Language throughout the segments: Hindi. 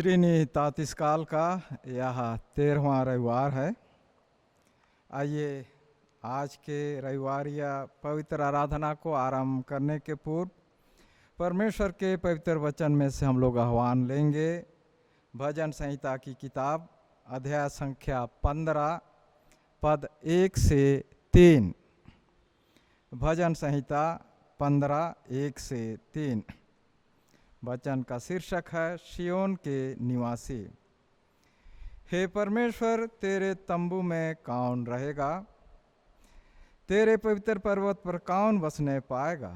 त्रिनितातीस काल का यह 13वां रविवार है। आइए आज के रविवार या पवित्र आराधना को आरंभ करने के पूर्व परमेश्वर के पवित्र वचन में से हम लोग आह्वान लेंगे। भजन संहिता की किताब अध्याय संख्या 15 पद 1 से 3। भजन संहिता 15 1 से 3। वचन का शीर्षक है सिय्योन के निवासी। हे परमेश्वर, तेरे तंबू में कौन रहेगा? तेरे पवित्र पर्वत पर कौन बसने पाएगा?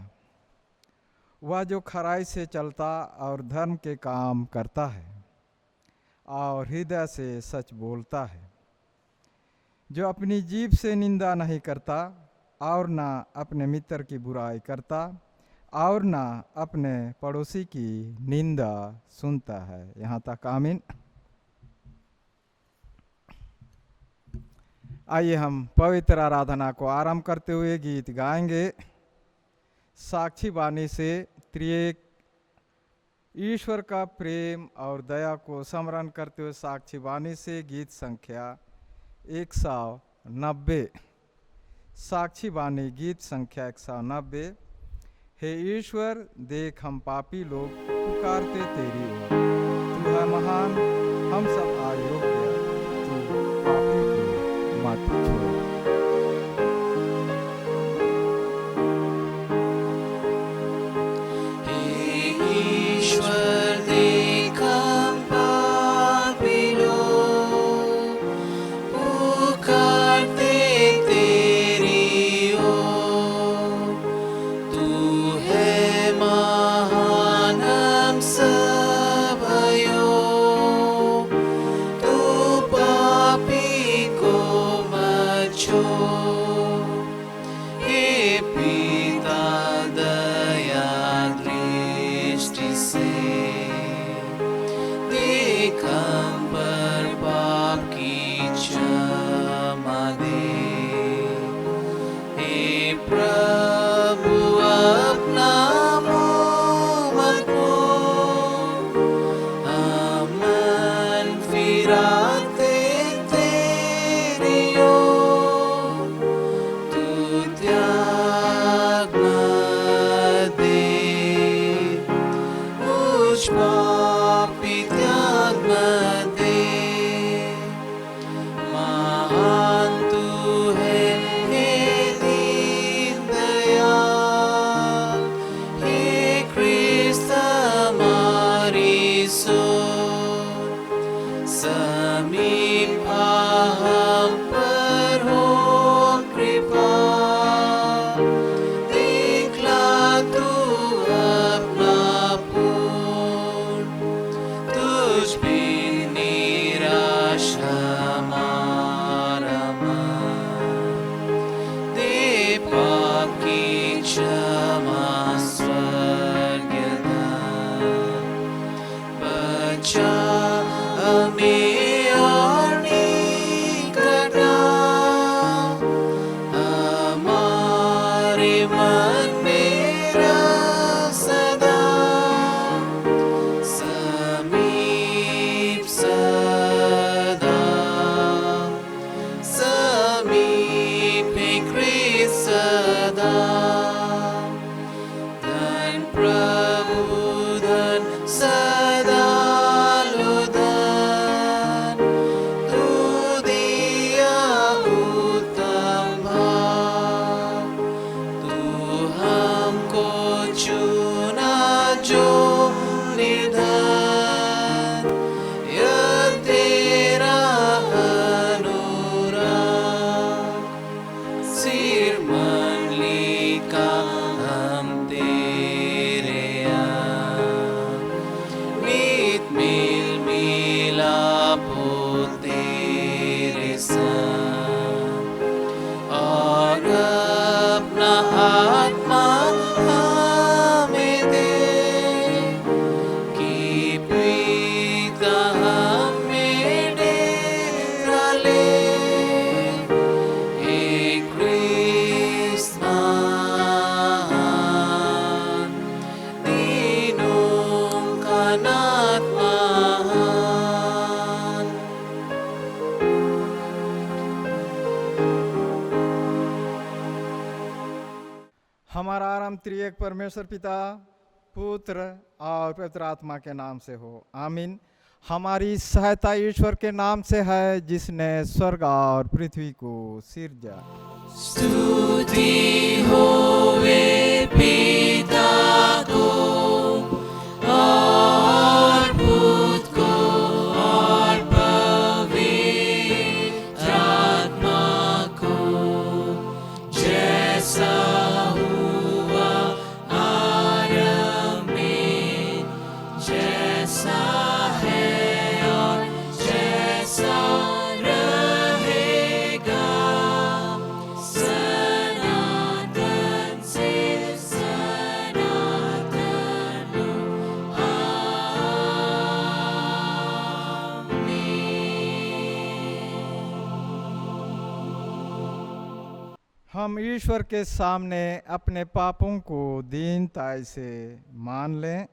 वह जो खराई से चलता और धर्म के काम करता है और हृदय से सच बोलता है, जो अपनी जीभ से निंदा नहीं करता और ना अपने मित्र की बुराई करता और ना अपने पड़ोसी की निंदा सुनता है। यहाँ तक आमीन। आइए हम पवित्र आराधना को आरंभ करते हुए गीत गाएंगे। साक्षी वाणी से त्रिएक ईश्वर का प्रेम और दया को स्मरण करते हुए साक्षी वाणी से गीत संख्या 190। साक्षी वाणी गीत संख्या 190। हे ईश्वर, देख हम पापी लोग पुकारते तेरी ओर। तू है महान, हम सब अयोग्य, तू पापी को मत छोड़। हमारा आरंभ त्रिएक परमेश्वर पिता, पुत्र और पवित्र आत्मा के नाम से हो, आमीन। हमारी सहायता ईश्वर के नाम से है, जिसने स्वर्ग और पृथ्वी को सिरजा। स्तुति होवे पिता को और पुत्र को और पवित्र आत्मा को, जैसा हुआ आरंभ में, जैसा है और जैसा रहेगा, सनातन से सनातन हम ईश्वर के सामने अपने पापों को दीनताई से मान लें।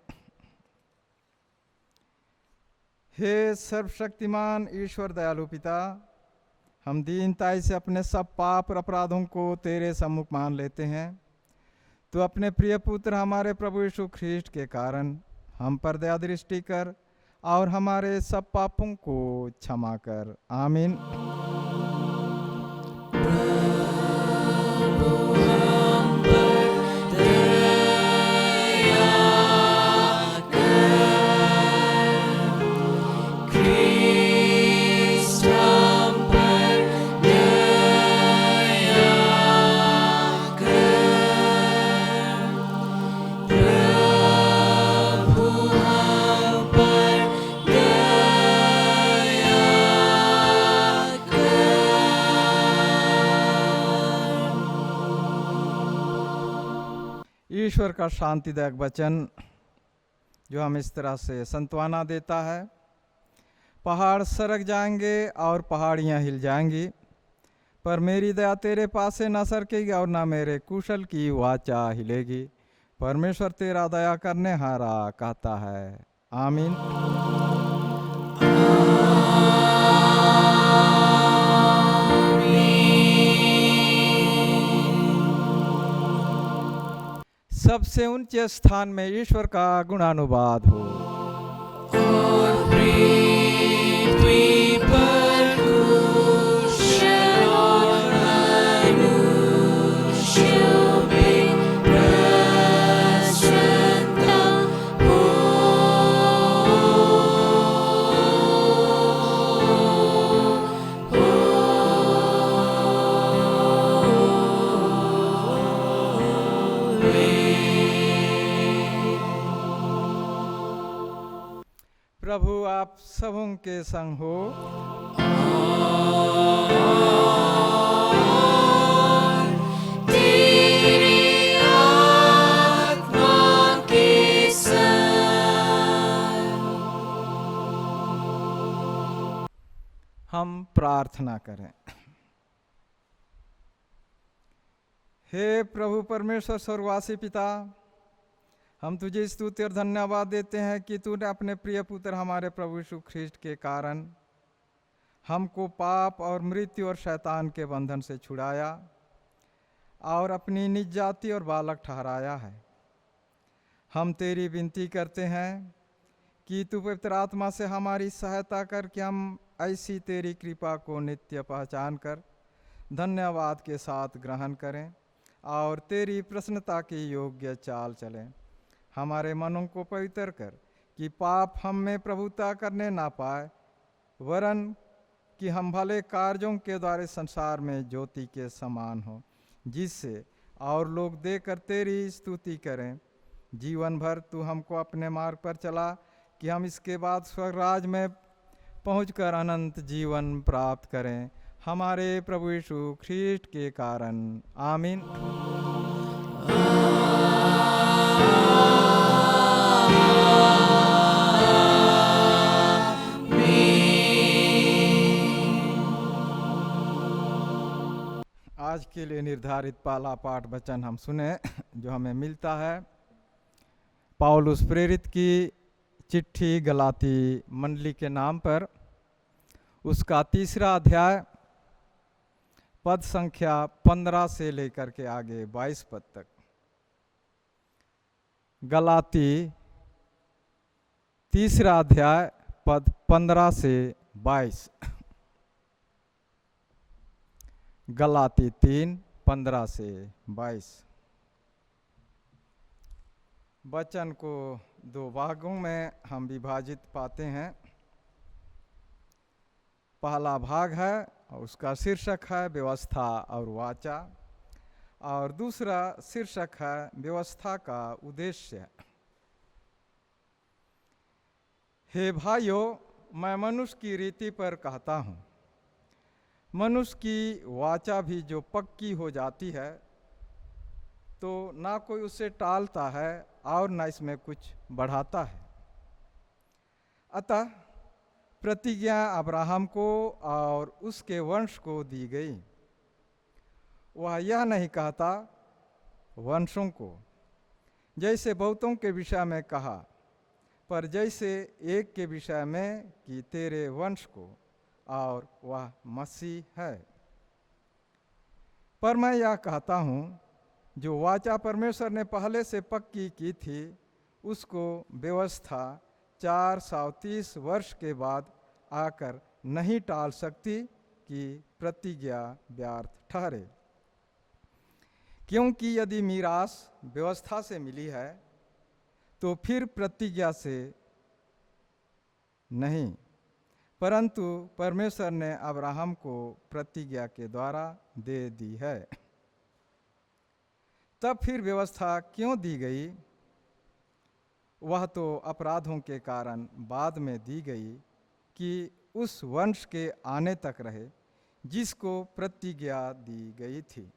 हे सर्वशक्तिमान ईश्वर दयालु पिता, हम दीनताई से अपने सब पाप और अपराधों को तेरे सम्मुख मान लेते हैं। तो अपने प्रिय पुत्र हमारे प्रभु यीशु ख्रीष्ट के कारण हम पर दया दृष्टि कर और हमारे सब पापों को क्षमा कर, आमीन। ईश्वर का शांतिदायक वचन जो हम इस तरह से सांत्वना देता है, पहाड़ सरक जाएंगे और पहाड़ियाँ हिल जाएंगी, पर मेरी दया तेरे पास से न सरकेगी और न मेरे कुशल की वाचा हिलेगी। परमेश्वर तेरा दया करने हारा कहता है, आमीन। सबसे ऊंचे स्थान में ईश्वर का गुणानुवाद हो। और पृथ्वी पर कुशल और मनुष्यों में प्रसन्नता हो। प्रभु आप सबों के संग हो। तेरी आत्मा के संग। हम प्रार्थना करें। हे प्रभु परमेश्वर स्वर्गवासी पिता, हम तुझे स्तुति और धन्यवाद देते हैं कि तूने अपने प्रिय पुत्र हमारे प्रभु यीशु ख्रीष्ट के कारण हमको पाप और मृत्यु और शैतान के बंधन से छुड़ाया और अपनी निज जाति और बालक ठहराया है। हम तेरी विनती करते हैं कि तू पवित्र आत्मा से हमारी सहायता कर कि हम ऐसी तेरी कृपा को नित्य पहचान कर धन्यवाद के साथ ग्रहण करें और तेरी प्रसन्नता के योग्य चाल चलें। हमारे मनों को पवित्र कर कि पाप हम में प्रभुता करने ना पाए, वरन कि हम भले कार्यों के द्वारा संसार में ज्योति के समान हो, जिससे और लोग देखकर तेरी स्तुति करें। जीवन भर तू हमको अपने मार्ग पर चला कि हम इसके बाद स्वर्गराज में पहुंचकर अनंत जीवन प्राप्त करें, हमारे प्रभु यीशु ख्रीष्ट के कारण, आमीन। आज के लिए निर्धारित पहला पाठ वचन हम सुने जो हमें मिलता है पौलुस प्रेरित की चिट्ठी गलाती मंडली के नाम पर, उसका 3 अध्याय पद संख्या 15 से लेकर के आगे 22 पद तक। गलाती 3 अध्याय पद 15 से 22। गलाती 3:15 से 22। वचन को 2 भागों में हम विभाजित पाते हैं। पहला भाग है और उसका शीर्षक है व्यवस्था और वाचा, और दूसरा शीर्षक है व्यवस्था का उद्देश्य। हे भाइयों, मैं मनुष्य की रीति पर कहता हूँ, मनुष्य की वाचा भी जो पक्की हो जाती है तो ना कोई उसे टालता है और ना इसमें कुछ बढ़ाता है। अतः प्रतिज्ञा अब्राहम को और उसके वंश को दी गई। वह यह नहीं कहता वंशों को, जैसे बहुतों के विषय में कहा, पर जैसे एक के विषय में कि तेरे वंश को, और वह मसीह है। पर मैं यह कहता हूँ, जो वाचा परमेश्वर ने पहले से पक्की की थी, उसको व्यवस्था 430 वर्ष के बाद आकर नहीं टाल सकती कि प्रतिज्ञा व्यर्थ ठहरे। क्योंकि यदि मीरास व्यवस्था से मिली है तो फिर प्रतिज्ञा से नहीं, परंतु परमेश्वर ने अब्राहम को प्रतिज्ञा के द्वारा दे दी है। तब फिर व्यवस्था क्यों दी गई? वह तो अपराधों के कारण बाद में दी गई कि उस वंश के आने तक रहे जिसको प्रतिज्ञा दी गई थी,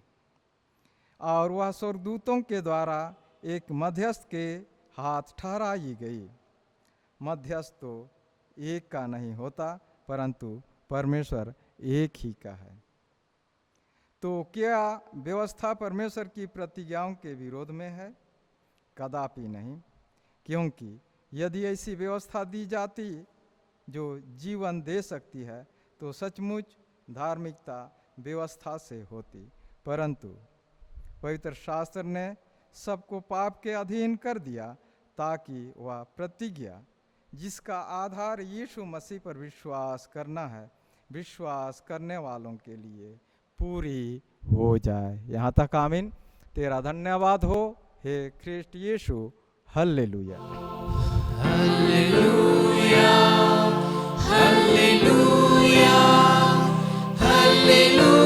और वह स्वर्गदूतों के द्वारा एक मध्यस्थ के हाथ ठहराई गई। मध्यस्थ तो एक का नहीं होता, परंतु परमेश्वर एक ही का है। तो क्या व्यवस्था परमेश्वर की प्रतिज्ञाओं के विरोध में है? कदापि नहीं, क्योंकि यदि ऐसी व्यवस्था दी जाती जो जीवन दे सकती है तो सचमुच धार्मिकता व्यवस्था से होती। परंतु पवित्र शास्त्र ने सबको पाप के अधीन कर दिया ताकि वह प्रतिज्ञा, जिसका आधार यीशु मसीह पर विश्वास करना है, विश्वास करने वालों के लिए पूरी हो जाए। यहाँ तक आमीन। तेरा धन्यवाद हो हे ख्रिस्ट यीशु। हल्लेलुया, Hallelujah, hallelujah, hallelujah.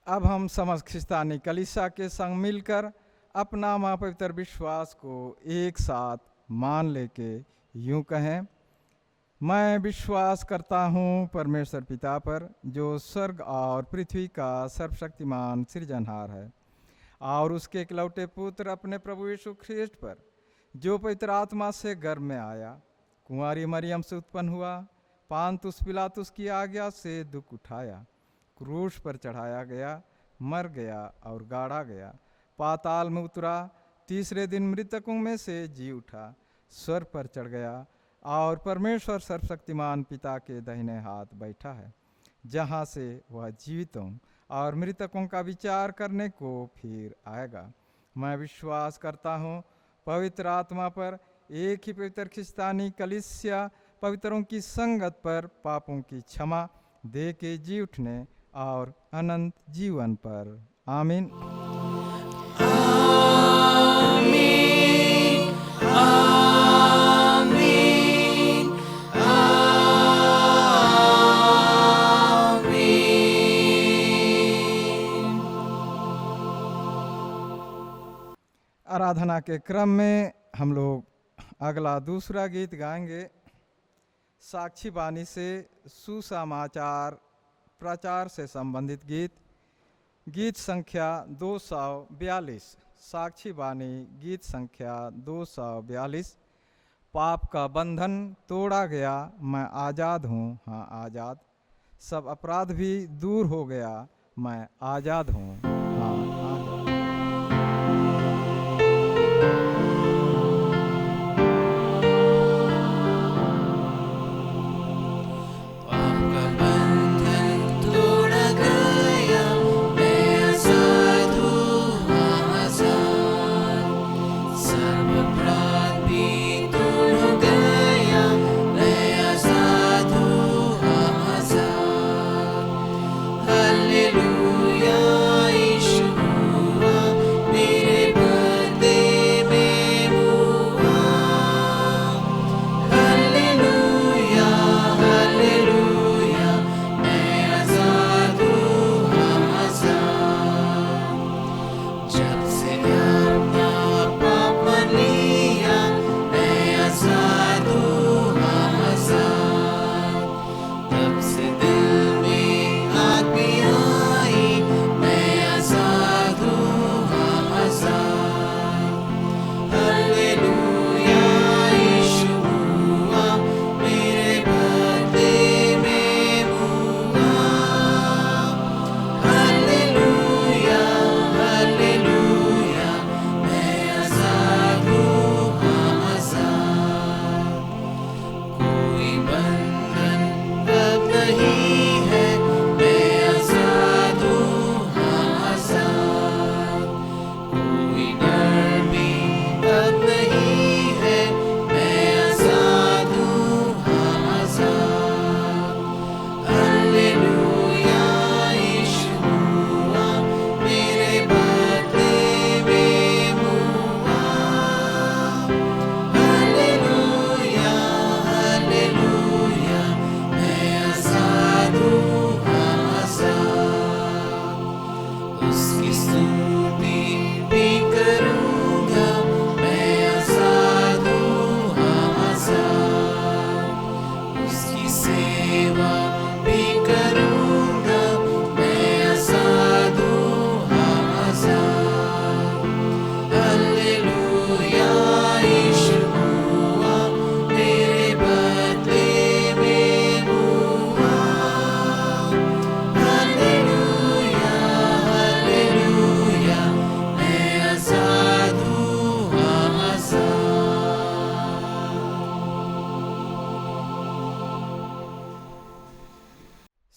अब हम समस्त ख्रिस्तानी कलीसिया के संग मिलकर अपना महापवित्र विश्वास को एक साथ मान लेके यूं कहें, मैं विश्वास करता हूँ परमेश्वर पिता पर, जो स्वर्ग और पृथ्वी का सर्वशक्तिमान सृजनहार है, और उसके इकलौते पुत्र अपने प्रभु यीशु ख्रिस्ट पर, जो पवित्र आत्मा से गर्भ में आया, कुंवारी मरियम से उत्पन्न हुआ, पांतुस पिलातुस की आज्ञा से दुख उठाया, क्रूस पर चढ़ाया गया, मर गया और गाड़ा गया, पाताल में उतरा, तीसरे दिन मृतकों में से जी उठा, स्वर्ग पर चढ़ गया, और परमेश्वर सर्वशक्तिमान पिता के दाहिने हाथ बैठा है, जहाँ से वह जीवितों और मृतकों का विचार करने को फिर आएगा। मैं विश्वास करता हूँ पवित्र आत्मा पर, एक ही पवित्र ख्रिस्तानी कलीसिया, पवित्रों की संगत पर, पापों की क्षमा दे के जी उठने और अनंत जीवन पर। आमीन। आराधना के क्रम में हम लोग अगला दूसरा गीत गाएंगे, साक्षी बानी से सुसमाचार प्रचार से संबंधित गीत, गीत संख्या 242। साक्षी बानी गीत संख्या 242। पाप का बंधन तोड़ा गया, मैं आज़ाद हूँ, हाँ आज़ाद, सब अपराध भी दूर हो गया, मैं आज़ाद हूँ, हाँ आज़ाद। पाप का बंधन तोड़ा गया, मैं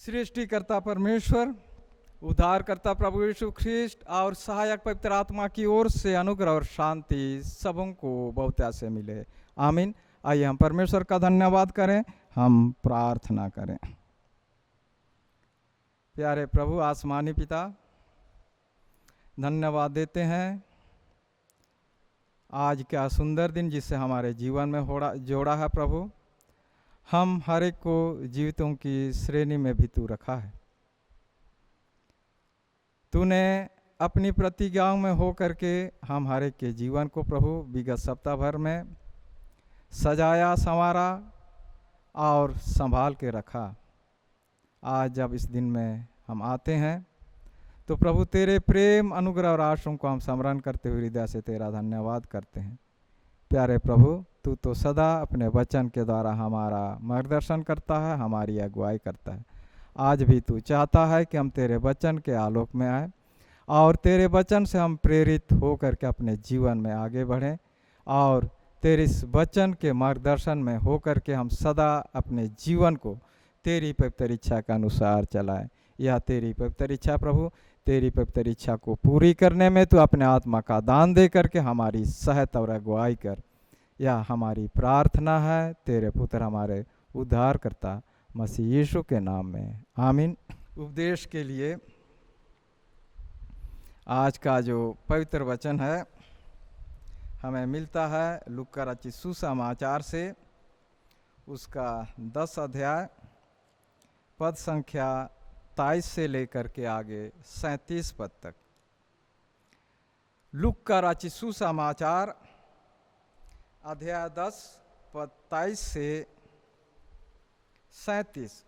सृष्टिकर्ता परमेश्वर, उद्धारकर्ता प्रभु यीशु ख्रिस्ट और सहायक पवित्र आत्मा की ओर से अनुग्रह और शांति सबों को बहुतायत से मिले। आमीन। आइए हम परमेश्वर का धन्यवाद करें, हम प्रार्थना करें। प्यारे प्रभु आसमानी पिता, धन्यवाद देते हैं आज क्या सुंदर दिन जिससे हमारे जीवन में जोड़ा है। प्रभु, हम हर एक को जीवितों की श्रेणी में भी तू रखा है। तूने अपनी प्रतिज्ञाओं में हो करके हम हर एक के जीवन को प्रभु विगत सप्ताह भर में सजाया, संवारा और संभाल के रखा। आज जब इस दिन में हम आते हैं तो प्रभु तेरे प्रेम, अनुग्रह और आशीषों को हम स्मरण करते हुए हृदय से तेरा धन्यवाद करते हैं। प्यारे प्रभु, तू तो सदा अपने वचन के द्वारा हमारा मार्गदर्शन करता है, हमारी अगुवाई करता है। आज भी तू चाहता है कि हम तेरे वचन के आलोक में आए और तेरे वचन से हम प्रेरित होकर के अपने जीवन में आगे बढ़ें और तेरे इस वचन के मार्गदर्शन में होकर के हम सदा अपने जीवन को तेरी पवित्र इच्छा के अनुसार चलाएं। यह तेरी पवित्र इच्छा प्रभु, तेरी पवित्र इच्छा को पूरी करने में तू अपने आत्मा का दान दे करके हमारी सहायता और अगुवाई कर। यह हमारी प्रार्थना है तेरे पुत्र हमारे उद्धारकर्ता मसीह यीशु के नाम में, आमीन। उपदेश के लिए आज का जो पवित्र वचन है हमें मिलता है लूका रचित सुसमाचार से, उसका 10 अध्याय पद संख्या 23 से लेकर के आगे 37 पद तक। लूका रचित सुसमाचार अध्याय 10 पद 23 से 37।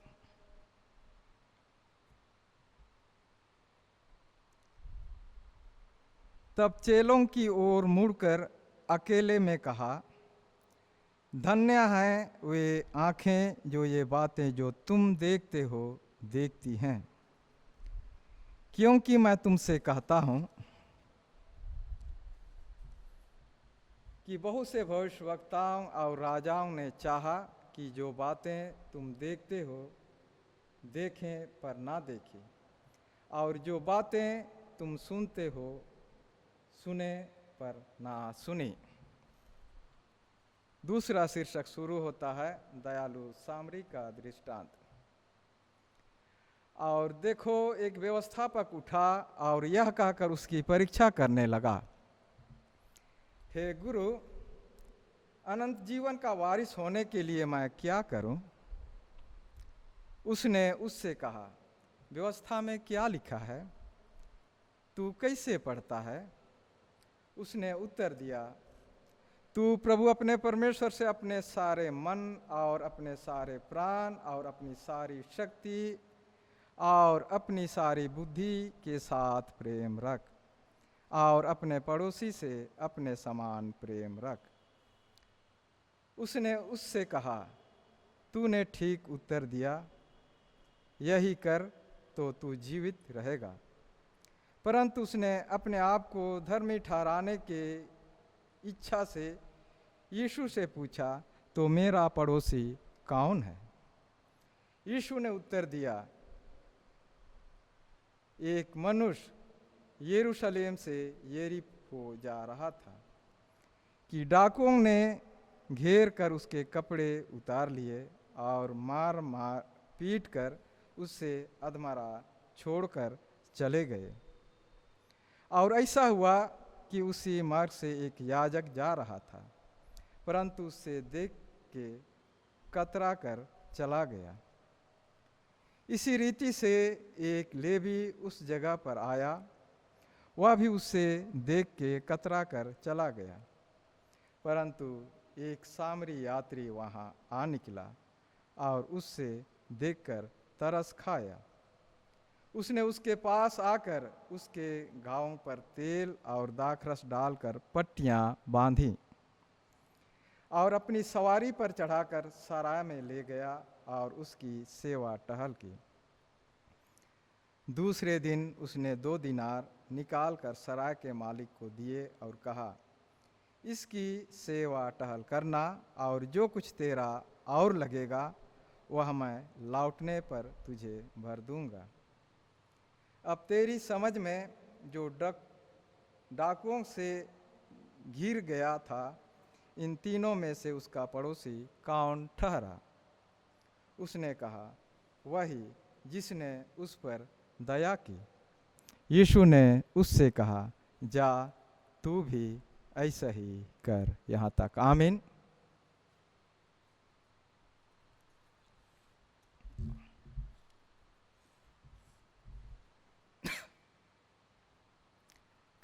तब चेलों की ओर मुड़कर अकेले में कहा, धन्य हैं वे आँखें जो ये बातें जो तुम देखते हो देखती हैं, क्योंकि मैं तुमसे कहता हूँ कि बहुत से भविष्यवक्ताओं और राजाओं ने चाहा कि जो बातें तुम देखते हो देखें पर ना देखें, और जो बातें तुम सुनते हो सुने पर ना सुनी। दूसरा शीर्षक शुरू होता है दयालु सामरी का दृष्टांत। और देखो, एक व्यवस्थापक उठा और यह कहकर उसकी परीक्षा करने लगा, हे गुरु, अनंत जीवन का वारिस होने के लिए मैं क्या करूं? उसने उससे कहा, व्यवस्था में क्या लिखा है, तू कैसे पढ़ता है? उसने उत्तर दिया, तू प्रभु अपने परमेश्वर से अपने सारे मन और अपने सारे प्राण और अपनी सारी शक्ति और अपनी सारी बुद्धि के साथ प्रेम रख, और अपने पड़ोसी से अपने समान प्रेम रख। उसने उससे कहा, तूने ठीक उत्तर दिया, यही कर तो तू जीवित रहेगा। परंतु उसने अपने आप को धर्मी ठहराने के इच्छा से यीशु से पूछा, तो मेरा पड़ोसी कौन है? यीशु ने उत्तर दिया, एक मनुष्य यरूशलेम से यरीहो जा रहा था कि डाकुओं ने घेर कर उसके कपड़े उतार लिए और मार पीट कर उससे अधमरा छोड़कर चले गए। और ऐसा हुआ कि उसी मार्ग से एक याजक जा रहा था, परंतु उससे देख के कतरा कर चला गया। इसी रीति से एक लेवी उस जगह पर आया, वह भी उससे देख के कतरा कर चला गया। परंतु एक सामरी यात्री वहाँ आ निकला और उससे देखकर तरस खाया। उसने उसके पास आकर उसके घावों पर तेल और दाखरस डालकर पट्टियाँ बांधी और अपनी सवारी पर चढ़ाकर सराय में ले गया और उसकी सेवा टहल की। दूसरे दिन उसने 2 दिनार निकालकर सराय के मालिक को दिए और कहा, इसकी सेवा टहल करना, और जो कुछ तेरा और लगेगा वह मैं लौटने पर तुझे भर दूंगा। अब तेरी समझ में जो डाकुओं से घिर गया था, इन तीनों में से उसका पड़ोसी कौन ठहरा? उसने कहा, वही जिसने उस पर दया की। यीशु ने उससे कहा, जा तू भी ऐसा ही कर। यहाँ तक। आमीन।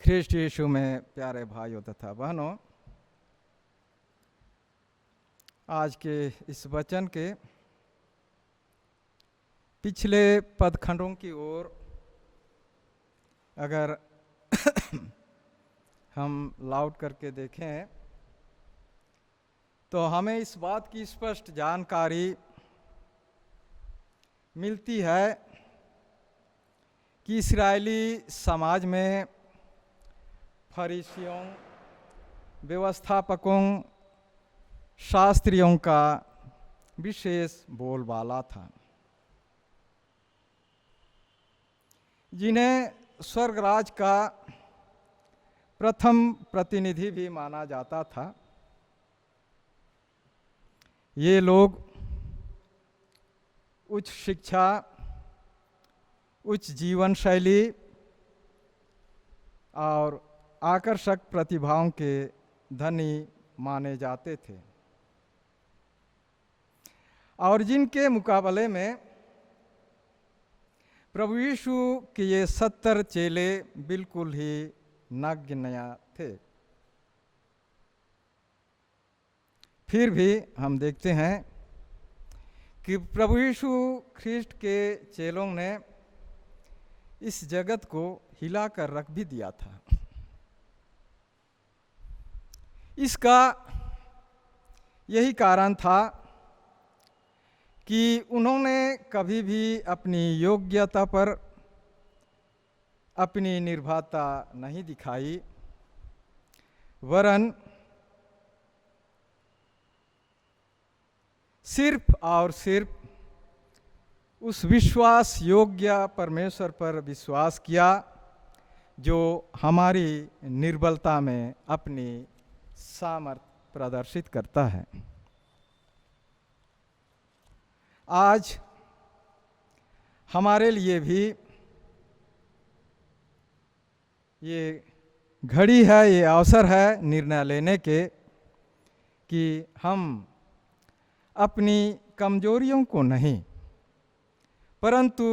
ख्रिस्ट यीशु में प्यारे भाइयों तथा बहनों, आज के इस वचन के पिछले पदखंडों की ओर अगर हम लौट करके देखें तो हमें इस बात की स्पष्ट जानकारी मिलती है कि इस्राएली समाज में फरीसियों, व्यवस्थापकों, शास्त्रियों का विशेष बोलबाला था, जिन्हें स्वर्गराज का प्रथम प्रतिनिधि भी माना जाता था। ये लोग उच्च शिक्षा, उच्च जीवन शैली और आकर्षक प्रतिभाओं के धनी माने जाते थे, और जिनके मुकाबले में प्रभु यीशु के ये 70 चेले बिल्कुल ही नगण्य थे। फिर भी हम देखते हैं कि प्रभु यीशु ख्रिस्ट के चेलों ने इस जगत को हिला कर रख भी दिया था। इसका यही कारण था कि उन्होंने कभी भी अपनी योग्यता पर अपनी निर्भरता नहीं दिखाई, वरन सिर्फ और सिर्फ उस विश्वास योग्य परमेश्वर पर विश्वास किया जो हमारी निर्बलता में अपनी सामर्थ प्रदर्शित करता है। आज हमारे लिए भी ये घड़ी है, ये अवसर है निर्णय लेने के कि हम अपनी कमजोरियों को नहीं परंतु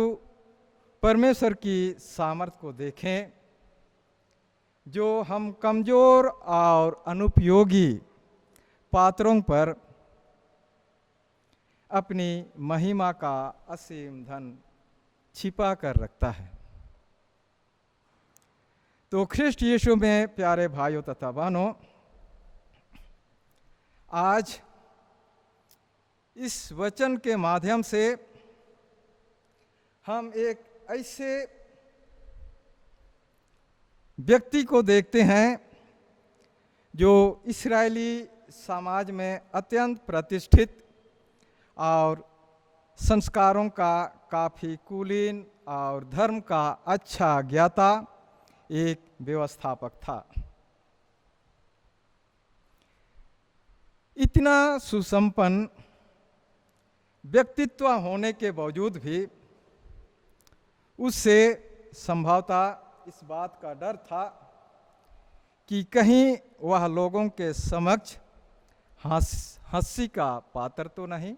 परमेश्वर की सामर्थ को देखें, जो हम कमजोर और अनुपयोगी पात्रों पर अपनी महिमा का असीम धन छिपा कर रखता है। तो ख्रिस्ट यीशु में प्यारे भाइयों तथा बहनों, आज इस वचन के माध्यम से हम एक ऐसे व्यक्ति को देखते हैं जो इस्राएली समाज में अत्यंत प्रतिष्ठित और संस्कारों का काफ़ी कुलीन और धर्म का अच्छा ज्ञाता एक व्यवस्थापक था। इतना सुसंपन्न व्यक्तित्व होने के बावजूद भी उससे संभवतः इस बात का डर था कि कहीं वह लोगों के समक्ष हंसी का पात्र तो नहीं,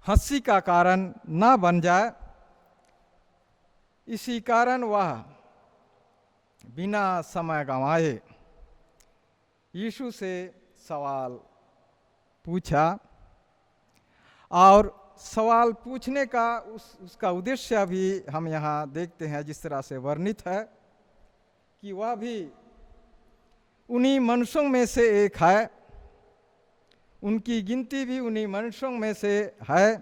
हंसी का कारण ना बन जाए। इसी कारण वह बिना समय गंवाए यीशु से सवाल पूछा, और सवाल पूछने का उसका उद्देश्य भी हम यहाँ देखते हैं जिस तरह से वर्णित है कि वह भी उन्हीं मनुष्यों में से एक है, उनकी गिनती भी उन्हीं मनुष्यों में से है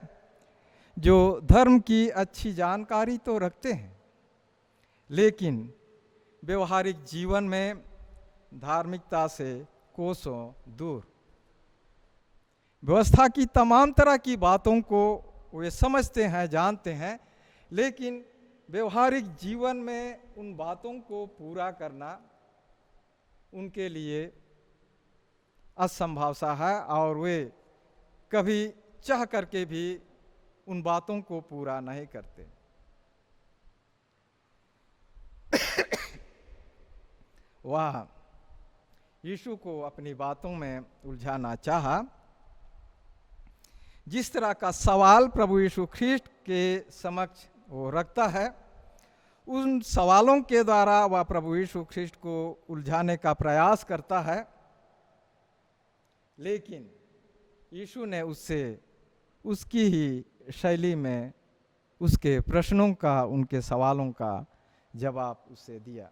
जो धर्म की अच्छी जानकारी तो रखते हैं लेकिन व्यवहारिक जीवन में धार्मिकता से कोसों दूर। व्यवस्था की तमाम तरह की बातों को वे समझते हैं, जानते हैं, लेकिन व्यवहारिक जीवन में उन बातों को पूरा करना उनके लिए असंभव सा है और वे कभी चाह करके भी उन बातों को पूरा नहीं करते। वह यीशु को अपनी बातों में उलझाना चाहा। जिस तरह का सवाल प्रभु यीशु ख्रीष्ट के समक्ष वो रखता है, उन सवालों के द्वारा वह प्रभु यीशु ख्रीष्ट को उलझाने का प्रयास करता है, लेकिन यीशु ने उससे उसकी ही शैली में उसके प्रश्नों का, उनके सवालों का जवाब उसे दिया।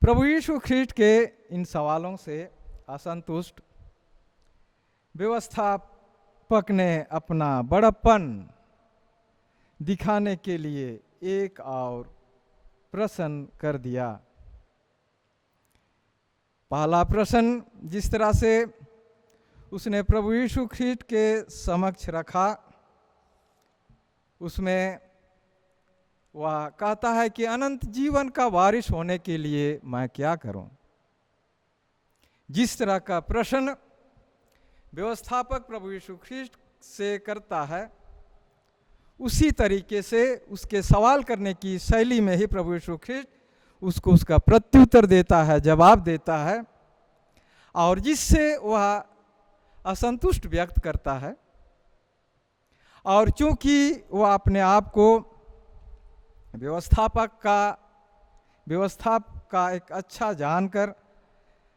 प्रभु यीशु ख्रीष्ट के इन सवालों से असंतुष्ट व्यवस्थापक ने अपना बड़प्पन दिखाने के लिए एक और प्रश्न कर दिया। पहला प्रश्न जिस तरह से उसने प्रभु यीशु ख्रीष्ट के समक्ष रखा, उसमें वह कहता है कि अनंत जीवन का वारिस होने के लिए मैं क्या करूं। जिस तरह का प्रश्न व्यवस्थापक प्रभु यीशु ख्रीष्ट से करता है, उसी तरीके से उसके सवाल करने की शैली में ही प्रभु यीशु ख्रीष्ट उसको उसका प्रत्युत्तर देता है, जवाब देता है, और जिससे वह असंतुष्ट व्यक्त करता है। और चूंकि वह अपने आप को व्यवस्था का एक अच्छा जानकर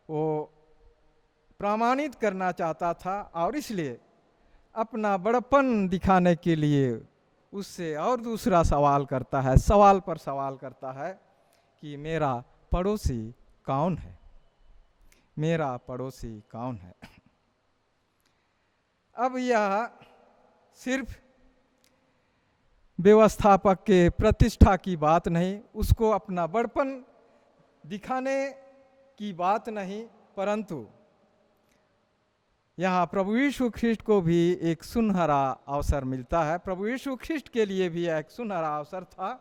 वो प्रमाणित करना चाहता था, और इसलिए अपना बड़प्पन दिखाने के लिए उससे और दूसरा सवाल करता है, सवाल पर सवाल करता है कि मेरा पड़ोसी कौन है, मेरा पड़ोसी कौन है। अब यह सिर्फ व्यवस्थापक के प्रतिष्ठा की बात नहीं, उसको अपना बड़पन दिखाने की बात नहीं, परंतु यहाँ प्रभु यीशु ख्रीष्ट को भी एक सुनहरा अवसर मिलता है। प्रभु यीशु ख्रीष्ट के लिए भी एक सुनहरा अवसर था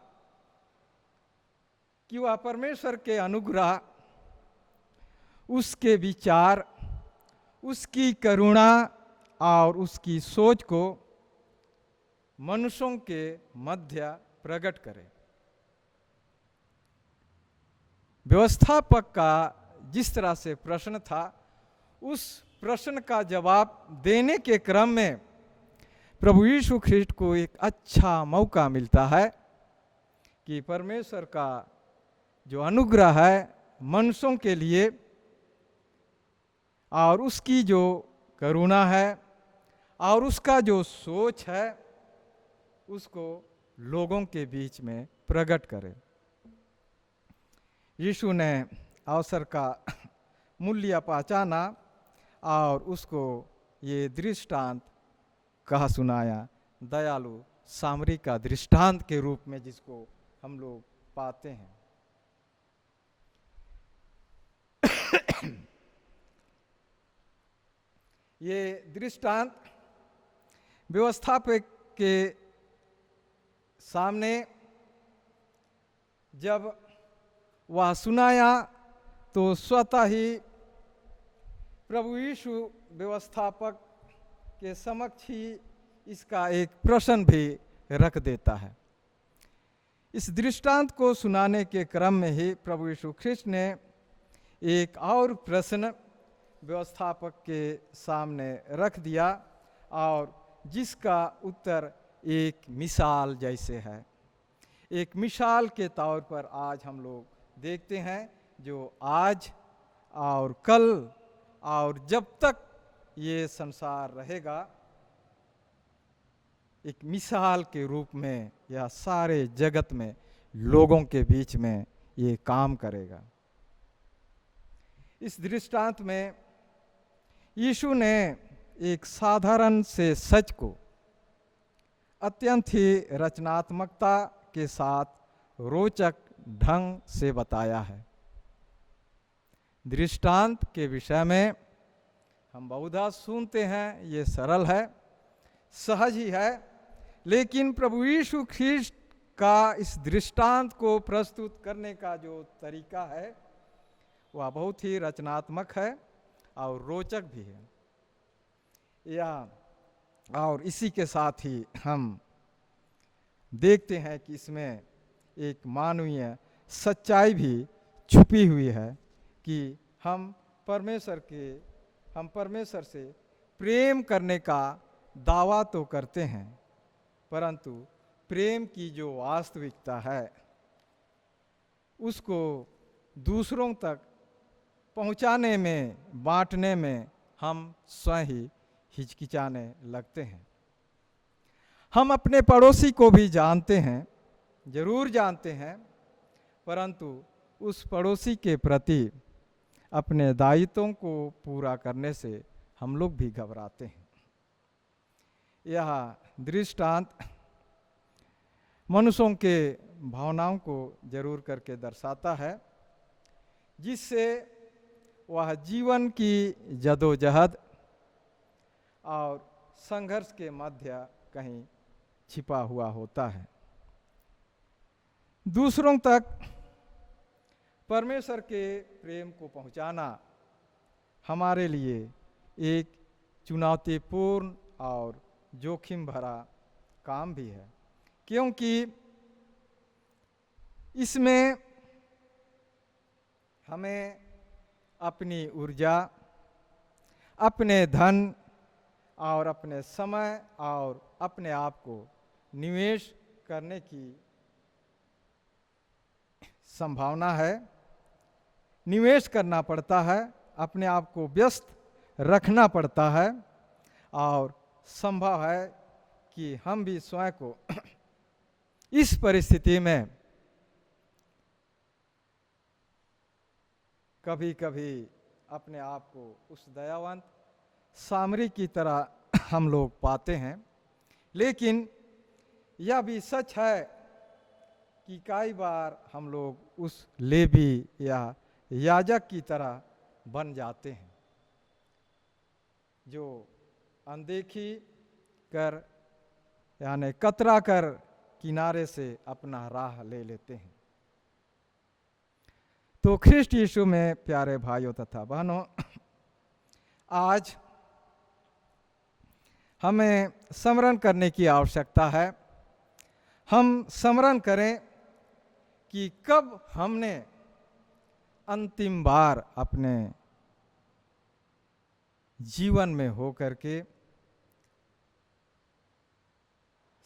कि वह परमेश्वर के अनुग्रह, उसके विचार, उसकी करुणा और उसकी सोच को मनुष्यों के मध्य प्रकट करे। व्यवस्थापक का जिस तरह से प्रश्न था, उस प्रश्न का जवाब देने के क्रम में प्रभु यीशु ख्रीष्ट को एक अच्छा मौका मिलता है कि परमेश्वर का जो अनुग्रह है मनुष्यों के लिए और उसकी जो करुणा है और उसका जो सोच है, उसको लोगों के बीच में प्रकट करे। यीशु ने अवसर का मूल्य पहचाना और उसको ये दृष्टांत कहा सुनाया, दयालु सामरी का दृष्टांत के रूप में जिसको हम लोग पाते हैं। ये दृष्टांत व्यवस्थापक के सामने जब वह सुनाया तो स्वतः ही प्रभु यीशु व्यवस्थापक के समक्ष ही इसका एक प्रश्न भी रख देता है। इस दृष्टांत को सुनाने के क्रम में ही प्रभु यीशु ख्रीष्ट ने एक और प्रश्न व्यवस्थापक के सामने रख दिया और जिसका उत्तर एक मिसाल जैसे है। एक मिसाल के तौर पर आज हम लोग देखते हैं, जो आज और कल और जब तक ये संसार रहेगा, एक मिसाल के रूप में यह सारे जगत में लोगों के बीच में ये काम करेगा। इस दृष्टांत में यीशु ने एक साधारण से सच को अत्यंत ही रचनात्मकता के साथ रोचक ढंग से बताया है। दृष्टांत के विषय में हम बहुधा सुनते हैं, ये सरल है, सहज ही है, लेकिन प्रभु यीशु ख्रीस्त का इस दृष्टांत को प्रस्तुत करने का जो तरीका है वह बहुत ही रचनात्मक है और रोचक भी है। या और इसी के साथ ही हम देखते हैं कि इसमें एक मानवीय सच्चाई भी छुपी हुई है कि हम परमेश्वर से प्रेम करने का दावा तो करते हैं, परंतु प्रेम की जो वास्तविकता है उसको दूसरों तक पहुंचाने में, बांटने में हम स्वयं ही हिचकिचाने लगते हैं। हम अपने पड़ोसी को भी जानते हैं, जरूर जानते हैं, परंतु उस पड़ोसी के प्रति अपने दायित्वों को पूरा करने से हम लोग भी घबराते हैं। यह दृष्टांत मनुष्यों के भावनाओं को जरूर करके दर्शाता है, जिससे वह जीवन की जदोजहद और संघर्ष के मध्य कहीं छिपा हुआ होता है। दूसरों तक परमेश्वर के प्रेम को पहुंचाना हमारे लिए एक चुनौतीपूर्ण और जोखिम भरा काम भी है, क्योंकि इसमें हमें अपनी ऊर्जा, अपने धन और अपने समय और अपने आप को निवेश करने की संभावना है, निवेश करना पड़ता है, अपने आप को व्यस्त रखना पड़ता है, और संभव है कि हम भी स्वयं को इस परिस्थिति में कभी कभी अपने आप को उस दयावंत सामरी की तरह हम लोग पाते हैं। लेकिन यह भी सच है कि कई बार हम लोग उस लेवी या याजक की तरह बन जाते हैं, जो अनदेखी कर यानी कतरा कर किनारे से अपना राह ले लेते हैं। तो ख्रिस्ट यीशु में प्यारे भाइयों तथा बहनों, आज हमें स्मरण करने की आवश्यकता है। हम स्मरण करें कि कब हमने अंतिम बार अपने जीवन में होकर के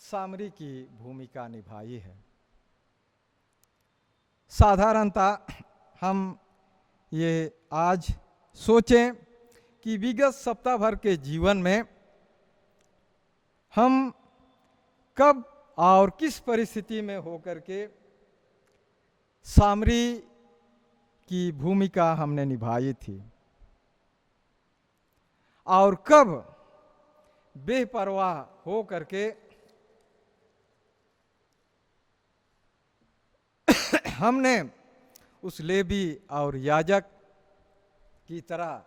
सामरी की भूमिका निभाई है। साधारणतः हम ये आज सोचें कि विगत सप्ताह भर के जीवन में हम कब और किस परिस्थिति में होकर के सामरी की भूमिका हमने निभाई थी, और कब बेपरवाह हो करके हमने उस लेवी और याजक की तरह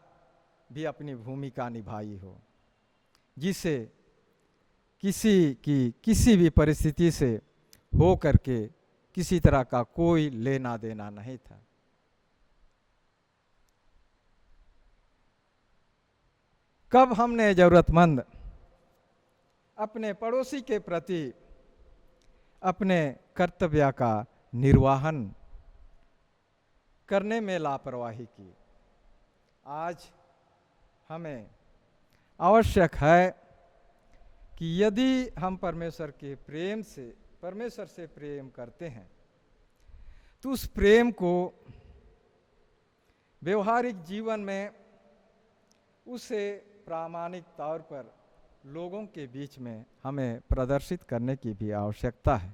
भी अपनी भूमिका निभाई हो, जिसे किसी भी परिस्थिति से हो करके किसी तरह का कोई लेना देना नहीं था। कब हमने जरूरतमंद अपने पड़ोसी के प्रति अपने कर्तव्य का निर्वहन करने में लापरवाही की। आज हमें आवश्यक है कि यदि हम परमेश्वर से प्रेम करते हैं, तो उस प्रेम को व्यवहारिक जीवन में उसे प्रामाणिक तौर पर लोगों के बीच में हमें प्रदर्शित करने की भी आवश्यकता है,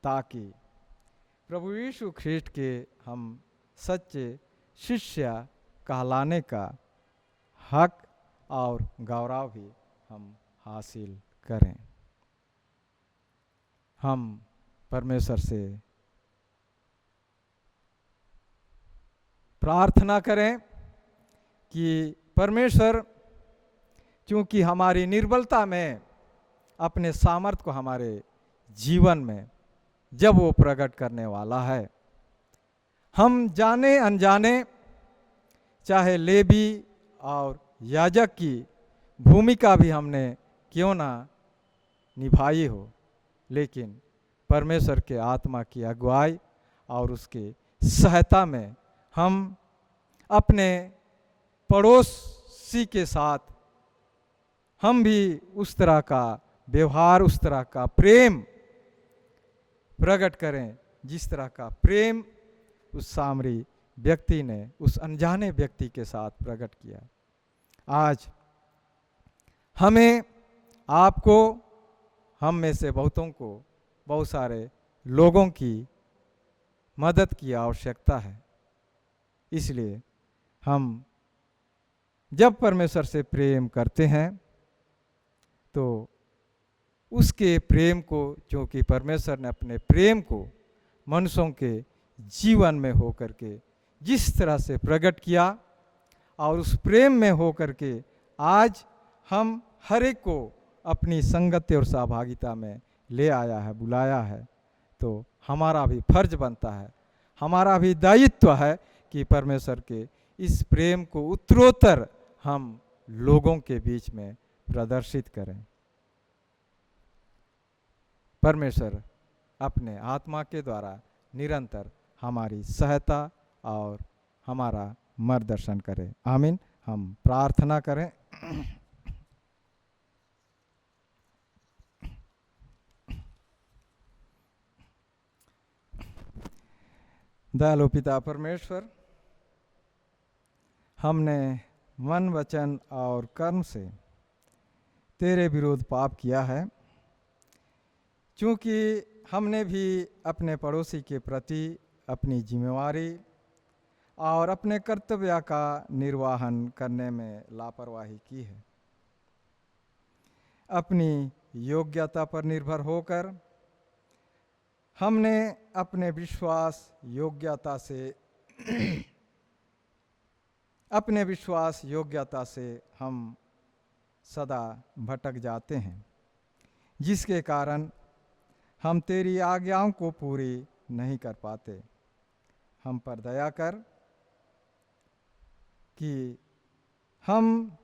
ताकि प्रभु यीशु ख्रीस्त के हम सच्चे शिष्य कहलाने का हक और गौरव भी हम हासिल करें। हम परमेश्वर से प्रार्थना करें कि परमेश्वर क्योंकि हमारी निर्बलता में अपने सामर्थ्य को हमारे जीवन में जब वो प्रकट करने वाला है, हम जाने अनजाने चाहे लेवी और याजक की भूमिका भी हमने क्यों ना निभाई हो, लेकिन परमेश्वर के आत्मा की अगुवाई और उसके सहायता में हम अपने पड़ोसी के साथ हम भी उस तरह का व्यवहार, उस तरह का प्रेम प्रकट करें जिस तरह का प्रेम उस सामरी व्यक्ति ने उस अनजाने व्यक्ति के साथ प्रकट किया। आज हमें, आपको, हम में से बहुतों को, बहुत सारे लोगों की मदद की आवश्यकता है। इसलिए हम जब परमेश्वर से प्रेम करते हैं तो उसके प्रेम को, क्योंकि परमेश्वर ने अपने प्रेम को मनुष्यों के जीवन में होकर के जिस तरह से प्रकट किया और उस प्रेम में होकर के आज हम हर एक को अपनी संगति और सहभागिता में ले आया है, बुलाया है, तो हमारा भी फर्ज बनता है, हमारा भी दायित्व है कि परमेश्वर के इस प्रेम को उत्तरोत्तर हम लोगों के बीच में प्रदर्शित करें। परमेश्वर अपने आत्मा के द्वारा निरंतर हमारी सहायता और हमारा मार्गदर्शन करे। आमीन। हम प्रार्थना करें। दयालु पिता परमेश्वर, हमने मन, वचन और कर्म से तेरे विरुद्ध पाप किया है, क्योंकि हमने भी अपने पड़ोसी के प्रति अपनी जिम्मेवारी और अपने कर्तव्य का निर्वहन करने में लापरवाही की है। अपनी योग्यता पर निर्भर होकर हमने अपने विश्वास योग्यता से हम सदा भटक जाते हैं, जिसके कारण हम तेरी आज्ञाओं को पूरी नहीं कर पाते। हम पर दया कर कि हम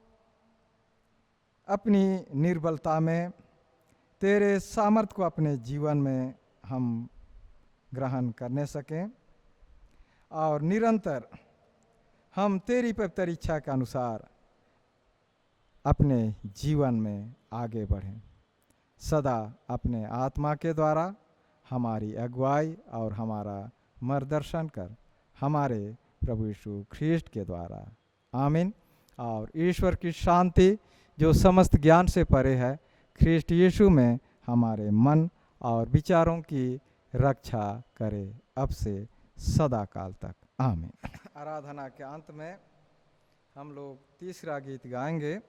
अपनी निर्बलता में तेरे सामर्थ्य को अपने जीवन में हम ग्रहण करने सकें और निरंतर हम तेरी पवित्र इच्छा के अनुसार अपने जीवन में आगे बढ़ें। सदा अपने आत्मा के द्वारा हमारी अगुवाई और हमारा मार्गदर्शन कर, हमारे प्रभु यीशु ख्रीष्ट के द्वारा। आमीन। और ईश्वर की शांति जो समस्त ज्ञान से परे है, ख्रीष्ट यीशु में हमारे मन और विचारों की रक्षा करे अब से सदा काल तक। आमीन। आराधना के अंत में हम लोग तीसरा गीत गाएंगे,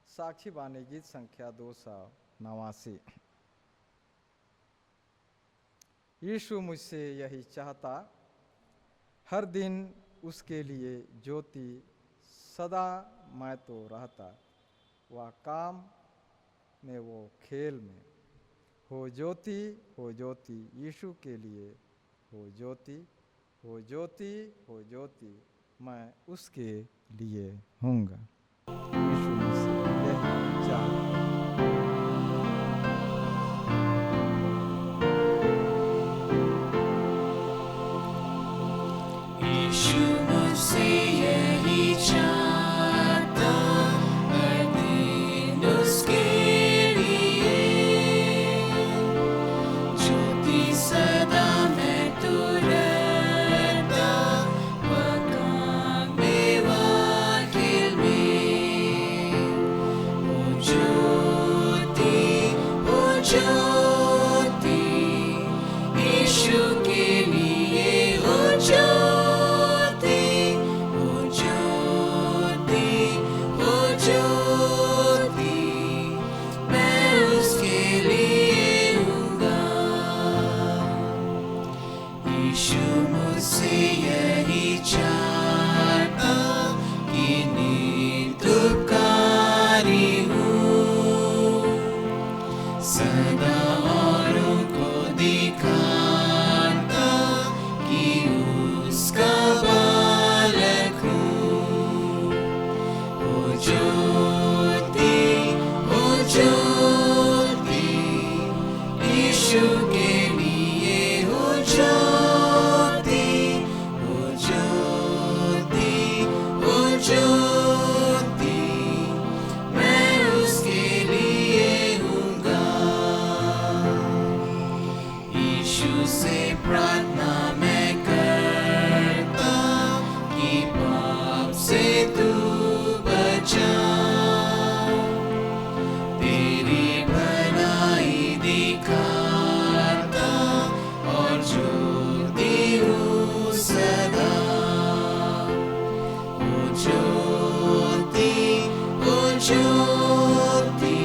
साक्षी बानी गीत संख्या 289। यीशु मुझसे यही चाहता, हर दिन उसके लिए ज्योति सदा मैं तो रहता, वह काम में वो खेल में, हो ज्योति यीशु के लिए, हो ज्योति हो ज्योति हो ज्योति मैं उसके लिए हूँगा। यीशु मुझसे यही चाहता। यीशु मुझसे यही चाहता, हर दिन उसके लिए ज्योति सदा मैं तो रहता, वह काम में वह खेल में, ओ ज्योति यीशु के लिए, ओ ज्योति विचारता कि तुपकारी हूँ, सदा औरों को दिखाता कि उसका बालक हूँ। ओ ज्योति यीशु के लिए हो ज्योति, मैं उसके लिए हूँगा। यीशु से प्रार्थना मैं करता कि पाप से तू बचा, तेरी भलाई दिखाता और ज्योति हूँ सदा। ज्योति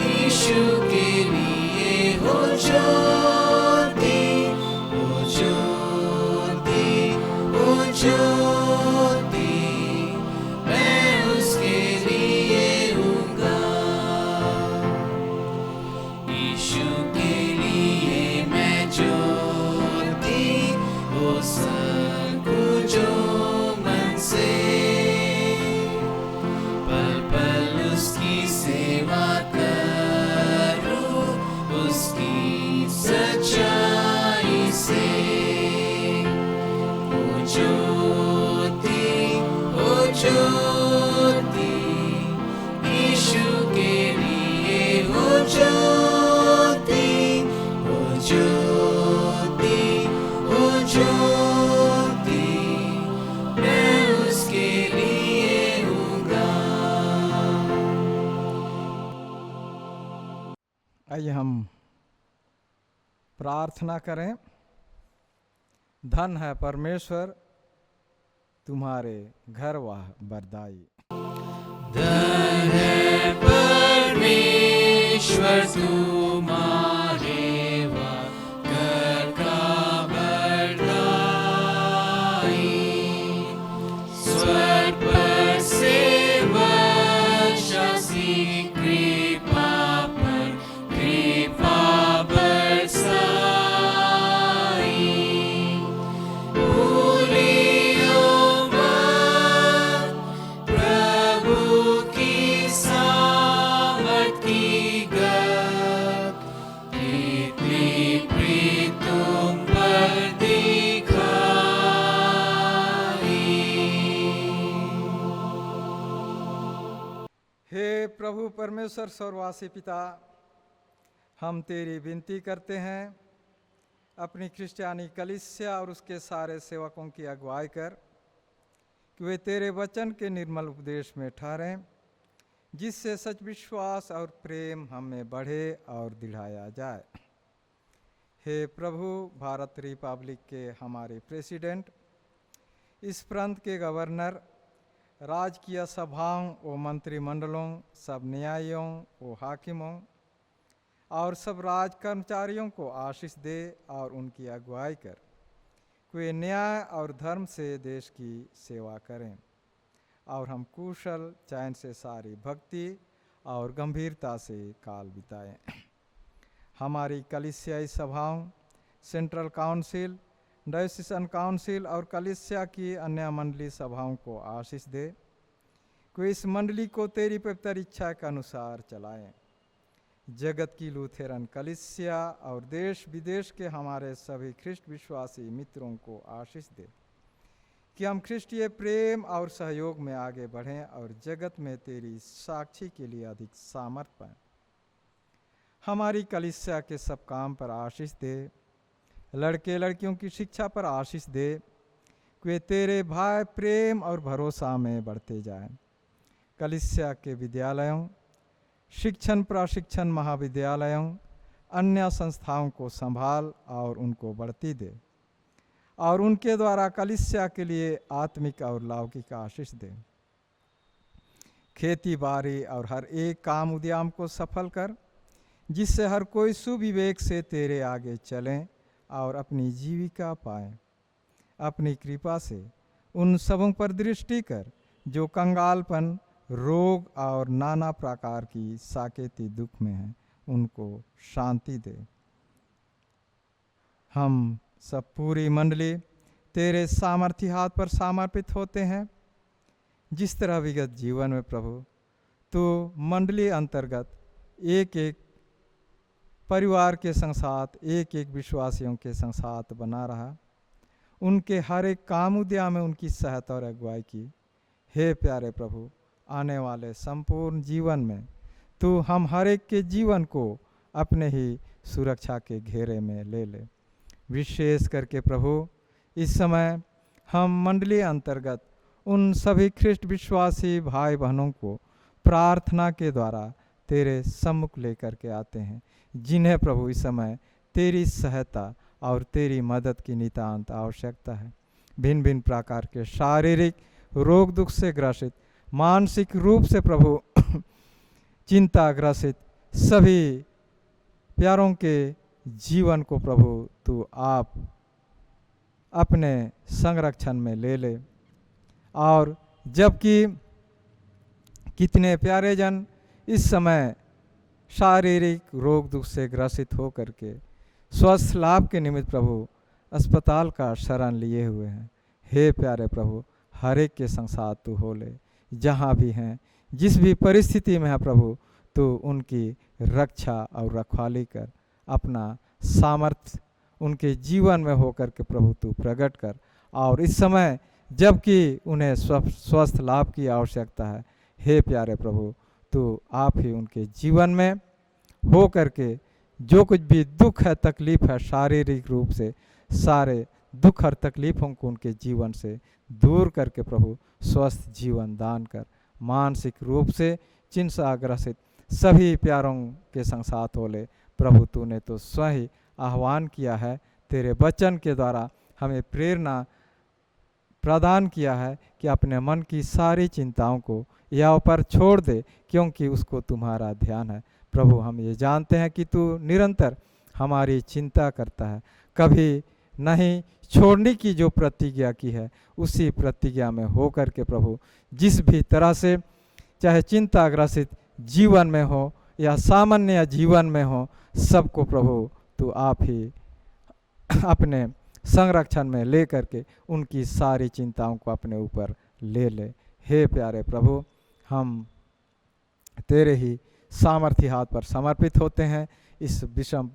यीशु के लिए हो ज्योति, मैं उसके लिए हूँगा। यीशु के लिए मैं ज्योति हो सकूं जो मन से, सेवा करूं उसकी सच्चाई से। ओ ज्योति यीशु के लिए हो ज्योति, मैं उसके लिए हूँगा। आइए हम प्रार्थना करें। धन है परमेश्वर तुम्हारे घर वह बरदाई। धन है परमेश्वर तुम्हारे वह घर का बरदाई। स्वर्ग पर से वर्षासी कृपा पर कृपा बरसाई। प्रभु की सामर्थ की गत कितनी प्रीत तुम पर दिखाई। हे प्रभु परमेश्वर सर्ववासी पिता, हम तेरी विनती करते हैं, अपनी क्रिश्चियानी कलीसिया और उसके सारे सेवकों की अगुवाई कर कि वे तेरे वचन के निर्मल उपदेश में ठहरें, जिससे सच विश्वास और प्रेम हमें बढ़े और दिढ़ाया जाए। हे प्रभु, भारत रिपब्लिक के हमारे प्रेसिडेंट, इस प्रांत के गवर्नर, राजकीय सभाओं व मंत्रिमंडलों, सब न्यायियों व हाकिमों और सब राज कर्मचारियों को आशीष दे और उनकी अगुवाई कर वे न्याय और धर्म से देश की सेवा करें और हम कुशल चैन से सारी भक्ति और गंभीरता से काल बिताएं। हमारी कलीसियाई सभाओं, सेंट्रल काउंसिल, डायोसीसन काउंसिल और कलीसिया की अन्य मंडली सभाओं को आशीष दे कि इस मंडली को तेरी पवित्र इच्छा के अनुसार चलाएं। जगत की लूथेरन कलीसिया और देश विदेश के हमारे सभी ख्रिस्ट विश्वासी मित्रों को आशीष दे कि हम ख्रिस्टीय प्रेम और सहयोग में आगे बढ़ें और जगत में तेरी साक्षी के लिए अधिक सामर्थ पाएं। हमारी कलीसिया के सब काम पर आशीष दे, लड़के लड़कियों की शिक्षा पर आशीष दे कि वे तेरे भय, प्रेम और भरोसा में बढ़ते जाएं। कलीसिया के विद्यालयों, शिक्षण प्रशिक्षण महाविद्यालयों, अन्य संस्थाओं को संभाल और उनको बढ़ती दे और उनके द्वारा कलीसिया के लिए आत्मिक और लौकिक आशीष दे। खेती बाड़ी और हर एक काम उद्यम को सफल कर, जिससे हर कोई सुविवेक से तेरे आगे चलें और अपनी जीविका पाएं। अपनी कृपा से उन सबों पर दृष्टि कर जो कंगालपन, रोग और नाना प्रकार की साकेती दुख में हैं, उनको शांति दे। हम सब पूरी मंडली तेरे सामर्थ्य हाथ पर समर्पित होते हैं। जिस तरह विगत जीवन में प्रभु तो मंडली अंतर्गत एक एक परिवार के संग साथ, एक एक विश्वासियों के संग साथ बना रहा, उनके हर एक काम उद्यम में उनकी सहायता और अगुवाई की। हे प्यारे प्रभु, आने वाले संपूर्ण जीवन में तू हम हर एक के जीवन को अपने ही सुरक्षा के घेरे में ले ले। विशेष करके प्रभु इस समय हम मंडली अंतर्गत उन सभी ख्रिस्ट विश्वासी भाई बहनों को प्रार्थना के द्वारा तेरे सम्मुख लेकर के आते हैं, जिन्हें प्रभु इस समय तेरी सहायता और तेरी मदद की नितांत आवश्यकता है। भिन्न भिन्न प्रकार के शारीरिक रोग दुख से ग्रसित, मानसिक रूप से प्रभु चिंता ग्रसित सभी प्यारों के जीवन को प्रभु तू आप अपने संरक्षण में ले ले। और जबकि कितने प्यारे जन इस समय शारीरिक रोग दुख से ग्रसित हो करके स्वस्थ लाभ के निमित्त प्रभु अस्पताल का शरण लिए हुए हैं। हे प्यारे प्रभु, हर एक के संग साथ तू हो ले, जहाँ भी हैं, जिस भी परिस्थिति में है प्रभु, तो उनकी रक्षा और रखवाली कर, अपना सामर्थ्य उनके जीवन में होकर के प्रभु तू प्रकट कर। और इस समय जबकि उन्हें स्वस्थ लाभ की आवश्यकता है, हे प्यारे प्रभु, तो आप ही उनके जीवन में हो करके जो कुछ भी दुख है, तकलीफ है, शारीरिक रूप से सारे दुख और तकलीफ़ों को उनके जीवन से दूर करके प्रभु स्वस्थ जीवन दान कर। मानसिक रूप से चिंताग्रसित सभी प्यारों के संग साथ हो ले प्रभु। तूने तो स्वयं आह्वान किया है, तेरे वचन के द्वारा हमें प्रेरणा प्रदान किया है कि अपने मन की सारी चिंताओं को यहाँ पर छोड़ दे, क्योंकि उसको तुम्हारा ध्यान है। प्रभु, हम ये जानते हैं कि तू निरंतर हमारी चिंता करता है, कभी नहीं छोड़ने की जो प्रतिज्ञा की है, उसी प्रतिज्ञा में हो कर के प्रभु जिस भी तरह से चाहे चिंताग्रसित जीवन में हो या सामान्य जीवन में हो, सबको प्रभु तू आप ही अपने संरक्षण में ले करके उनकी सारी चिंताओं को अपने ऊपर ले ले। हे प्यारे प्रभु, हम तेरे ही सामर्थ्य हाथ पर समर्पित होते हैं। इस विषम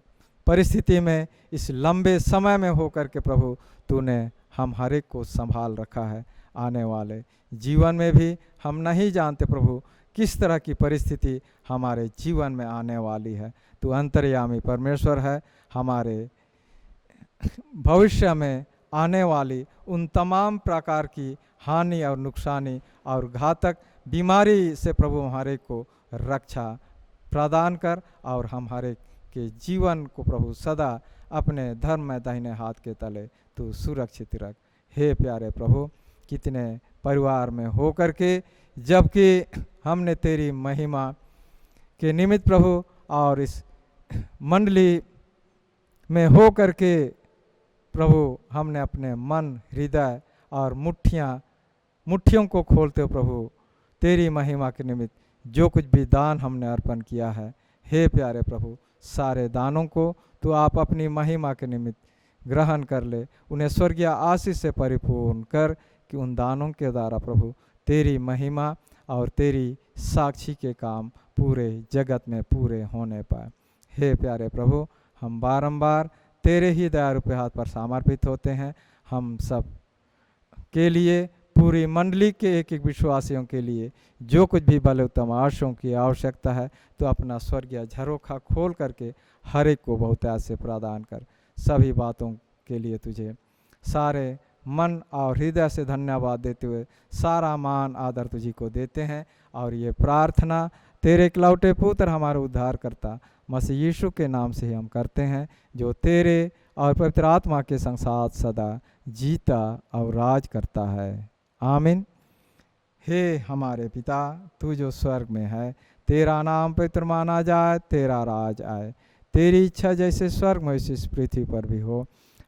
परिस्थिति में, इस लंबे समय में होकर के प्रभु तूने हम हर एक को संभाल रखा है। आने वाले जीवन में भी हम नहीं जानते प्रभु किस तरह की परिस्थिति हमारे जीवन में आने वाली है। तू अंतर्यामी परमेश्वर है। हमारे भविष्य में आने वाली उन तमाम प्रकार की हानि और नुकसानी और घातक बीमारी से प्रभु हमारे को रक्षा प्रदान कर, और हम हर एक के जीवन को प्रभु सदा अपने धर्म में दाहिने हाथ के तले तू सुरक्षित रख। हे प्यारे प्रभु, कितने परिवार में हो करके जबकि हमने तेरी महिमा के निमित्त प्रभु और इस मंडली में हो करके प्रभु हमने अपने मन, हृदय और मुट्ठियों को खोलते हो प्रभु तेरी महिमा के निमित्त जो कुछ भी दान हमने अर्पण किया है, हे प्यारे प्रभु, सारे दानों को तो आप अपनी महिमा के निमित्त ग्रहण कर ले, उन्हें स्वर्गीय आशीष से परिपूर्ण कर कि उन दानों के द्वारा प्रभु तेरी महिमा और तेरी साक्षी के काम पूरे जगत में पूरे होने पाए। हे प्यारे प्रभु, हम बारंबार तेरे ही दया रूपी हाथ पर समर्पित होते हैं। हम सब के लिए, पूरी मंडली के एक एक विश्वासियों के लिए जो कुछ भी बल उत्तम आशयों की आवश्यकता है, तो अपना स्वर्गीय झरोखा खोल करके हर एक को बहुतायत से प्रदान कर। सभी बातों के लिए तुझे सारे मन और हृदय से धन्यवाद देते हुए सारा मान आदर तुझी को देते हैं, और ये प्रार्थना तेरे इकलौते पुत्र हमारे उद्धार करता मसीह यीशु के नाम से ही हम करते हैं, जो तेरे और पवित्र आत्मा के संग साथ सदा जीता और राज करता है। आमीन। हे हमारे पिता, तू जो स्वर्ग में है, तेरा नाम पवित्र माना जाए, तेरा राज आए, तेरी इच्छा जैसे स्वर्ग में वैसे इस पृथ्वी पर भी हो।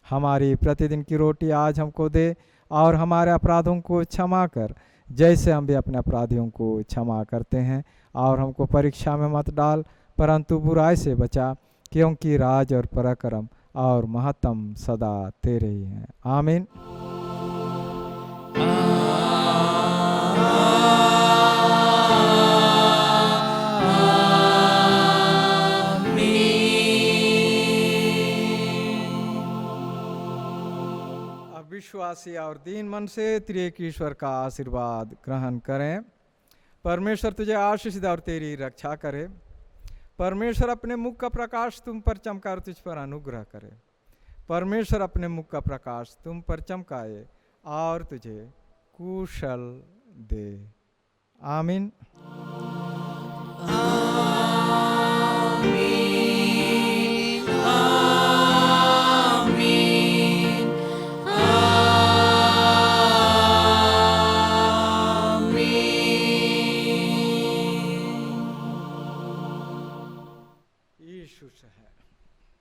हमारी प्रतिदिन की रोटी आज हमको दे, और हमारे अपराधों को क्षमा कर जैसे हम भी अपने अपराधियों को क्षमा करते हैं। और हमको परीक्षा में मत डाल, परंतु बुराई से बचा, क्योंकि राज और पराक्रम और महत्तम सदा तेरे ही हैं। आमीन। अब विश्वासी और दीन मन से त्रिएक ईश्वर का आशीर्वाद ग्रहण करें। परमेश्वर तुझे आशीष दे और तेरी रक्षा करे। परमेश्वर अपने मुख का प्रकाश तुम पर चमकाए, तुझ पर अनुग्रह करे। परमेश्वर अपने मुख का प्रकाश तुम पर चमकाए और तुझे कुशल दे। आमीन। यीशु से है।